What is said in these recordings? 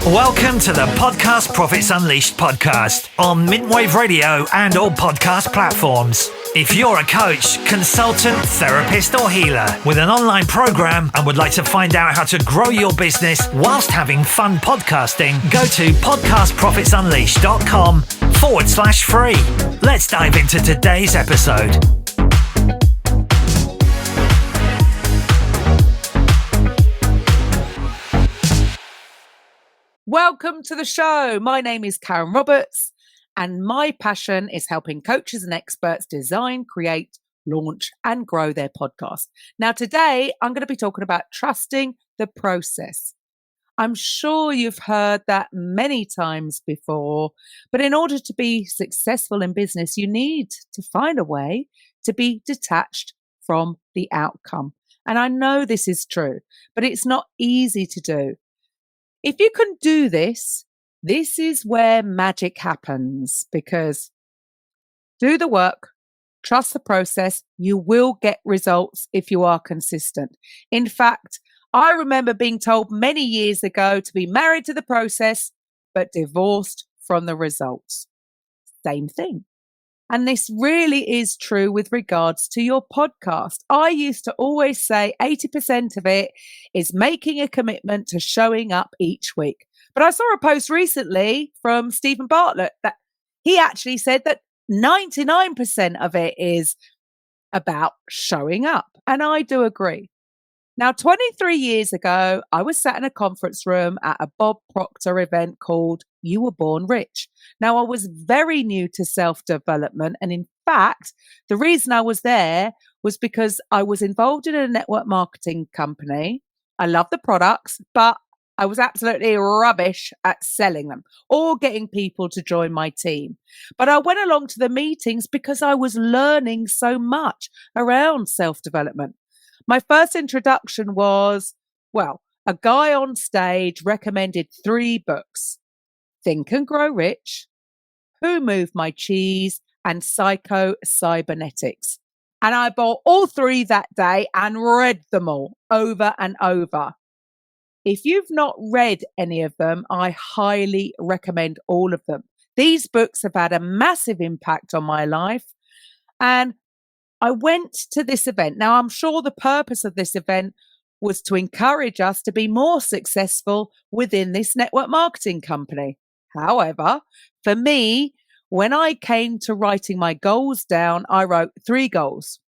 Welcome to the Podcast Profits Unleashed podcast on Mintwave Radio and all podcast platforms. If you're a coach, consultant, therapist, or healer with an online program and would like to find out how to grow your business whilst having fun podcasting, go to podcastprofitsunleashed.com/free. Let's dive into today's episode. Welcome to the show. My name is Karen Roberts, and my passion is helping coaches and experts design, create, launch, and grow their podcast. Now, today, I'm going to be talking about trusting the process. I'm sure you've heard that many times before, but in order to be successful in business, you need to find a way to be detached from the outcome. And I know this is true, but it's not easy to do. If you can do this, this is where magic happens, because do the work, trust the process, you will get results if you are consistent. In fact, I remember being told many years ago to be married to the process, but divorced from the results. Same thing. And this really is true with regards to your podcast. I used to always say 80% of it is making a commitment to showing up each week. But I saw a post recently from Stephen Bartlett that he actually said that 99% of it is about showing up. And I do agree. Now, 23 years ago, I was sat in a conference room at a Bob Proctor event called You Were Born Rich. Now, I was very new to self-development. And in fact, the reason I was there was because I was involved in a network marketing company. I love the products, but I was absolutely rubbish at selling them or getting people to join my team. But I went along to the meetings because I was learning so much around self-development. My first introduction was, a guy on stage recommended 3 books: Think and Grow Rich, Who Moved My Cheese, and Psycho-Cybernetics. And I bought all 3 that day and read them all over and over. If you've not read any of them, I highly recommend all of them. These books have had a massive impact on my life. And I went to this event. Now, I'm sure the purpose of this event was to encourage us to be more successful within this network marketing company. However, for me, when I came to writing my goals down, I wrote 3 goals.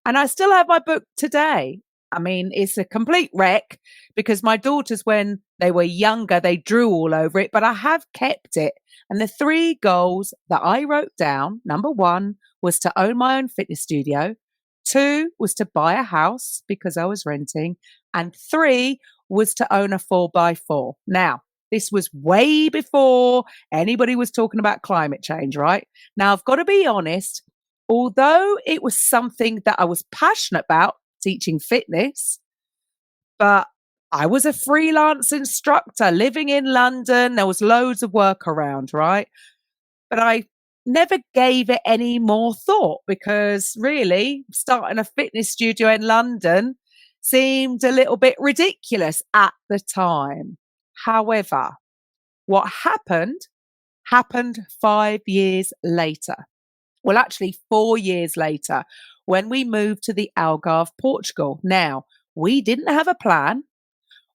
And I still have my book today. I mean, it's a complete wreck because my daughters, when they were younger, they drew all over it, but I have kept it. And the 3 goals that I wrote down, number 1 was to own my own fitness studio. 2 was to buy a house because I was renting. And 3 was to own a 4x4. Now, this was way before anybody was talking about climate change, right? Now, I've got to be honest, although it was something that I was passionate about, teaching fitness, but I was a freelance instructor living in London. There was loads of work around, right? But I never gave it any more thought because really starting a fitness studio in London seemed a little bit ridiculous at the time. However, what happened 5 years later. Well, actually 4 years later, when we moved to the Algarve, Portugal. Now, we didn't have a plan.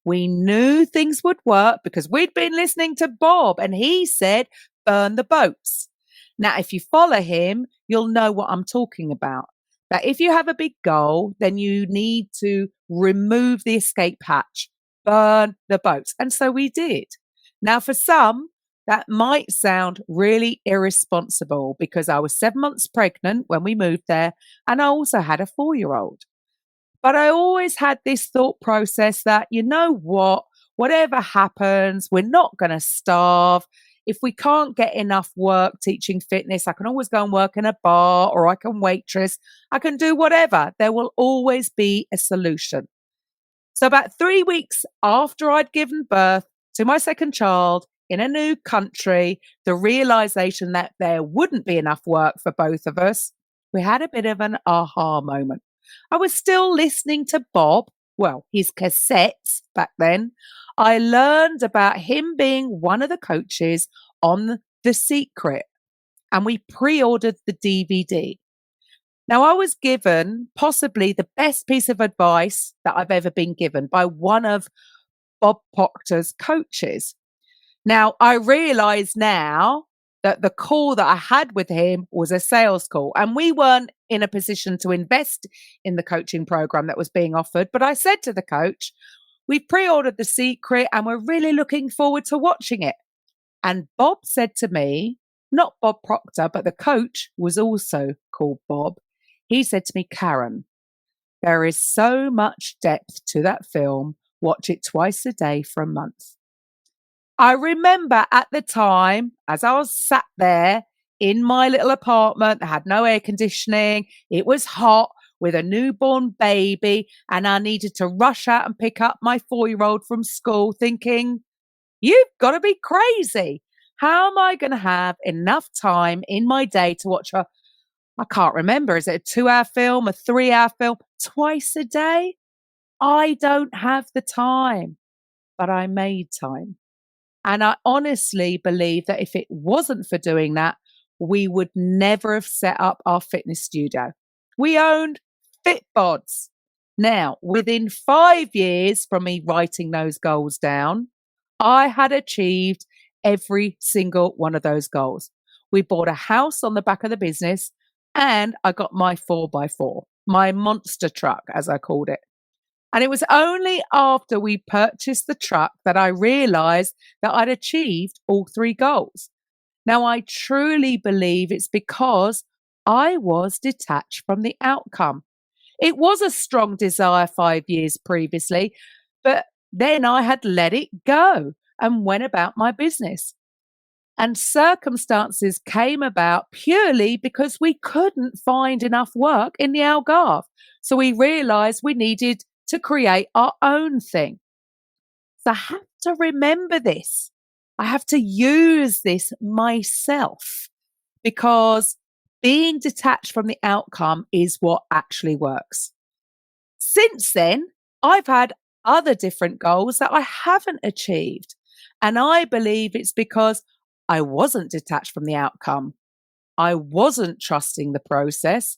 We knew things would work because we'd been listening to Bob and he said, burn the boats. Now, if you follow him, you'll know what I'm talking about. That if you have a big goal, then you need to remove the escape hatch, burn the boats. And so we did. Now, for some, that might sound really irresponsible because I was 7 months pregnant when we moved there, and I also had a 4-year-old. But I always had this thought process that, you know what, whatever happens, we're not going to starve. If we can't get enough work teaching fitness, I can always go and work in a bar or I can waitress. I can do whatever. There will always be a solution. So about 3 weeks after I'd given birth to my second child in a new country, the realization that there wouldn't be enough work for both of us, we had a bit of an aha moment. I was still listening to Bob, his cassettes back then. I learned about him being one of the coaches on The Secret, and we pre-ordered the DVD. Now, I was given possibly the best piece of advice that I've ever been given by one of Bob Proctor's coaches. Now, I realize now that the call that I had with him was a sales call, and we weren't in a position to invest in the coaching program that was being offered. But I said to the coach, we've pre ordered The Secret and we're really looking forward to watching it. And Bob said to me, not Bob Proctor, but the coach was also called Bob. He said to me, Karen, there is so much depth to that film. Watch it twice a day for a month. I remember at the time, as I was sat there in my little apartment that had no air conditioning, it was hot with a newborn baby, and I needed to rush out and pick up my 4-year-old from school, thinking, you've got to be crazy. How am I going to have enough time in my day to watch I can't remember, is it a 2-hour film, a 3-hour film, twice a day? I don't have the time, but I made time. And I honestly believe that if it wasn't for doing that, we would never have set up our fitness studio. We owned FitBods. Now, within 5 years from me writing those goals down, I had achieved every single one of those goals. We bought a house on the back of the business, and I got my 4x4, my monster truck, as I called it. And it was only after we purchased the truck that I realized that I'd achieved all 3 goals. Now, I truly believe it's because I was detached from the outcome. It was a strong desire 5 years previously, but then I had let it go and went about my business. And circumstances came about purely because we couldn't find enough work in the Algarve. So we realized we needed to create our own thing. So I have to remember this. I have to use this myself, because being detached from the outcome is what actually works. Since then, I've had other different goals that I haven't achieved. And I believe it's because I wasn't detached from the outcome. I wasn't trusting the process.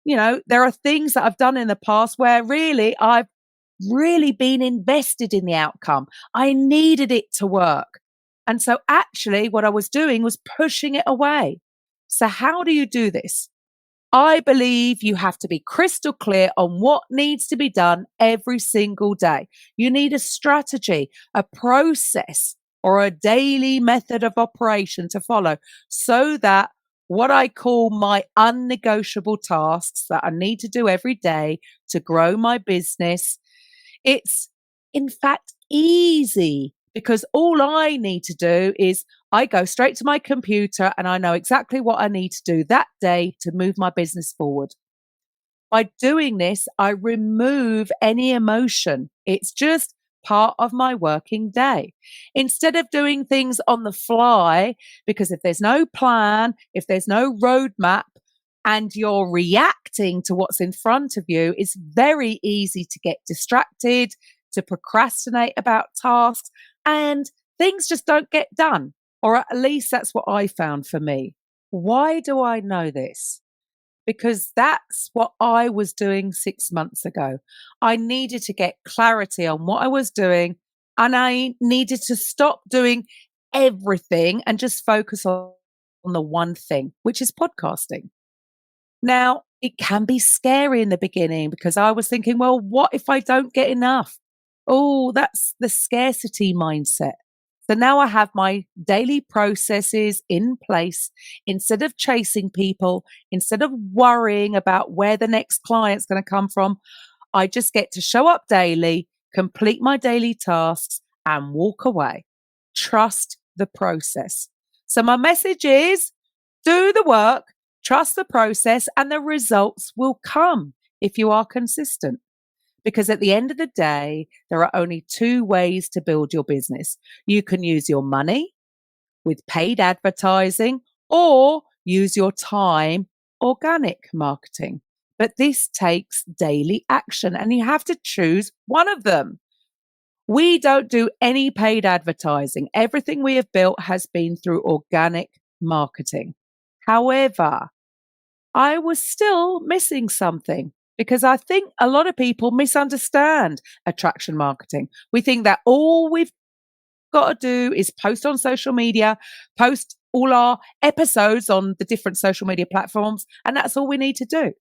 There are things that I've done in the past where really I've really been invested in the outcome. I needed it to work. And so actually what I was doing was pushing it away. So how do you do this? I believe you have to be crystal clear on what needs to be done every single day. You need a strategy, a process, or a daily method of operation to follow, so that what I call my unnegotiable tasks that I need to do every day to grow my business, it's in fact easy, because all I need to do is I go straight to my computer and I know exactly what I need to do that day to move my business forward. By doing this, I remove any emotion. It's just part of my working day. Instead of doing things on the fly, because if there's no plan, if there's no roadmap, and you're reacting to what's in front of you, it's very easy to get distracted, to procrastinate about tasks, and things just don't get done. Or at least that's what I found for me. Why do I know this? Because that's what I was doing 6 months ago. I needed to get clarity on what I was doing, and I needed to stop doing everything and just focus on the one thing, which is podcasting. Now, it can be scary in the beginning because I was thinking, well, what if I don't get enough? Oh, that's the scarcity mindset. So now I have my daily processes in place. Instead of chasing people, instead of worrying about where the next client's going to come from, I just get to show up daily, complete my daily tasks, and walk away. Trust the process. So my message is, do the work, trust the process, and the results will come if you are consistent. Because at the end of the day, there are only 2 ways to build your business. You can use your money with paid advertising, or use your time, organic marketing. But this takes daily action, and you have to choose one of them. We don't do any paid advertising. Everything we have built has been through organic marketing. However, I was still missing something because I think a lot of people misunderstand attraction marketing. We think that all we've got to do is post on social media, post all our episodes on the different social media platforms, and that's all we need to do.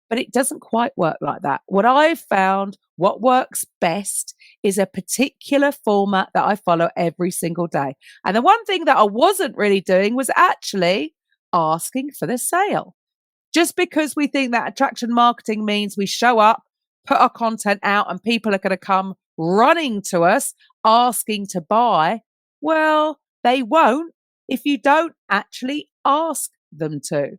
But it doesn't quite work like that. What I've found, what works best is a particular format that I follow every single day. And the one thing that I wasn't really doing was actually asking for the sale. Just because we think that attraction marketing means we show up, put our content out, and people are going to come running to us asking to buy, well, they won't if you don't actually ask them to.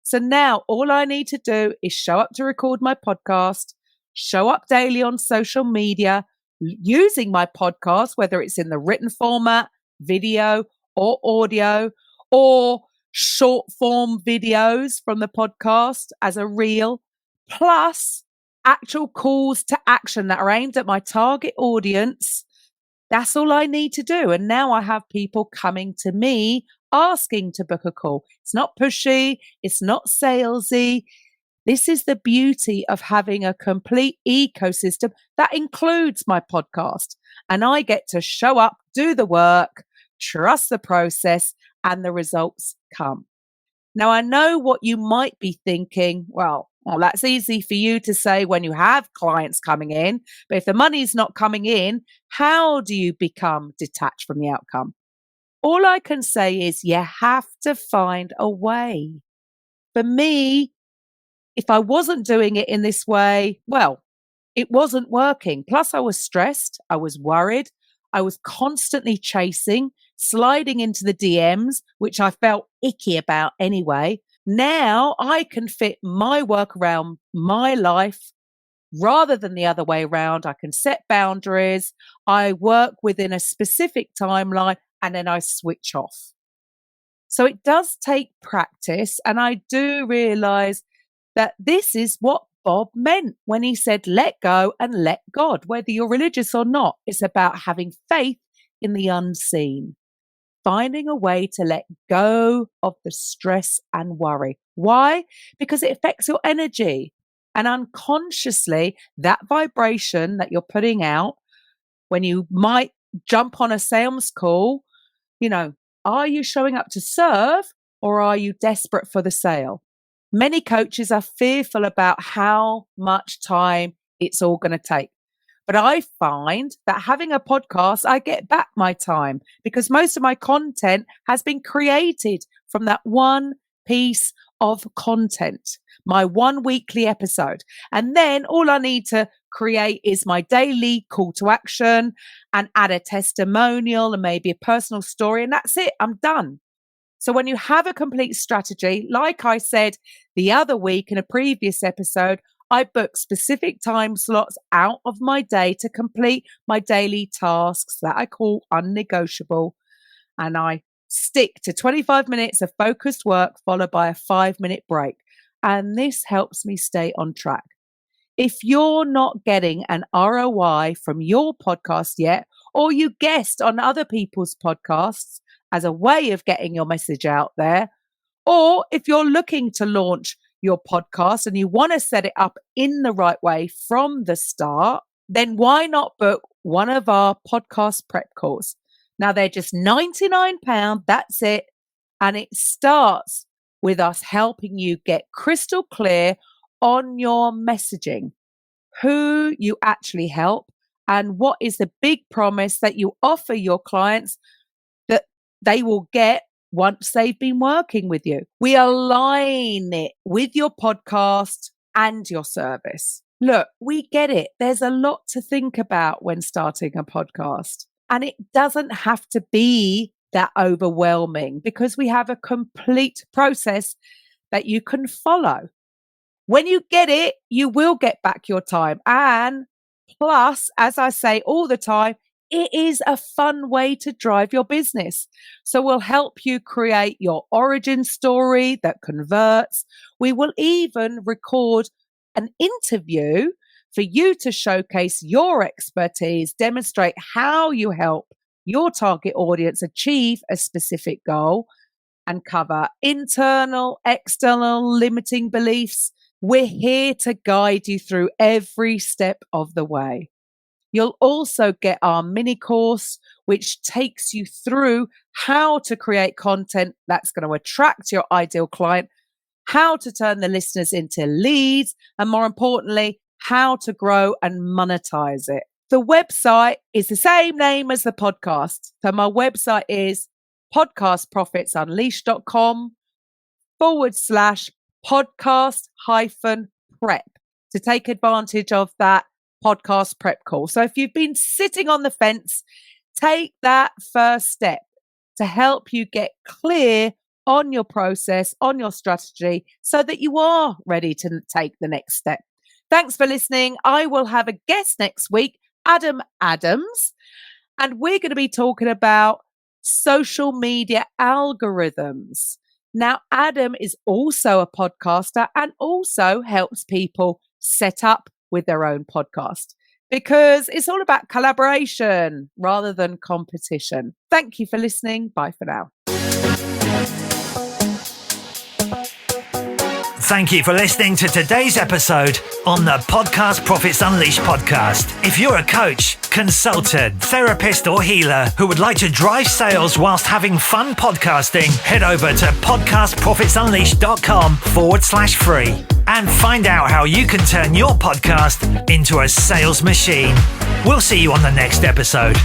So now all I need to do is show up to record my podcast, show up daily on social media using my podcast, whether it's in the written format, video, or audio, or short form videos from the podcast as a reel, plus actual calls to action that are aimed at my target audience. That's all I need to do. And now I have people coming to me asking to book a call. It's not pushy. It's not salesy. This is the beauty of having a complete ecosystem that includes my podcast. And I get to show up, do the work, trust the process, and the results come. Now, I know what you might be thinking. Well, that's easy for you to say when you have clients coming in. But if the money's not coming in, how do you become detached from the outcome? All I can say is you have to find a way. For me, if I wasn't doing it in this way, well, it wasn't working. Plus, I was stressed. I was worried. I was constantly chasing, sliding into the DMs, which I felt icky about anyway. Now I can fit my work around my life rather than the other way around. I can set boundaries. I work within a specific timeline and then I switch off. So it does take practice. And I do realize that this is what Bob meant when he said, let go and let God. Whether you're religious or not, it's about having faith in the unseen, finding a way to let go of the stress and worry. Why? Because it affects your energy. And unconsciously, that vibration that you're putting out when you might jump on a sales call, are you showing up to serve or are you desperate for the sale? Many coaches are fearful about how much time it's all going to take. But I find that having a podcast, I get back my time because most of my content has been created from that one piece of content, my one weekly episode. And then all I need to create is my daily call to action and add a testimonial and maybe a personal story. And that's it. I'm done. So when you have a complete strategy, like I said the other week in a previous episode, I book specific time slots out of my day to complete my daily tasks that I call unnegotiable. And I stick to 25 minutes of focused work followed by a 5-minute break. And this helps me stay on track. If you're not getting an ROI from your podcast yet, or you guest on other people's podcasts as a way of getting your message out there, or if you're looking to launch your podcast and you want to set it up in the right way from the start, then why not book one of our podcast prep calls? Now they're just £99. That's it. And it starts with us helping you get crystal clear on your messaging, who you actually help, and what is the big promise that you offer your clients that they will get once they've been working with you. We align it with your podcast and your service. Look, we get it. There's a lot to think about when starting a podcast, and it doesn't have to be that overwhelming because we have a complete process that you can follow. When you get it, you will get back your time. And plus, as I say all the time, it is a fun way to drive your business. So we'll help you create your origin story that converts. We will even record an interview for you to showcase your expertise, demonstrate how you help your target audience achieve a specific goal, and cover internal, external limiting beliefs. We're here to guide you through every step of the way. You'll also get our mini course, which takes you through how to create content that's going to attract your ideal client, how to turn the listeners into leads, and more importantly, how to grow and monetize it. The website is the same name as the podcast. So my website is podcastprofitsunleashed.com/podcast-prep to take advantage of that podcast prep call. So if you've been sitting on the fence, take that first step to help you get clear on your process, on your strategy, so that you are ready to take the next step. Thanks for listening. I will have a guest next week, Adam Adams, and we're going to be talking about social media algorithms. Now, Adam is also a podcaster and also helps people set up with their own podcast because it's all about collaboration rather than competition. Thank you for listening. Bye for now. Thank you for listening to today's episode on the Podcast Profits Unleashed podcast. If you're a coach, consultant, therapist, or healer who would like to drive sales whilst having fun podcasting, head over to podcastprofitsunleashed.com/free and find out how you can turn your podcast into a sales machine. We'll see you on the next episode.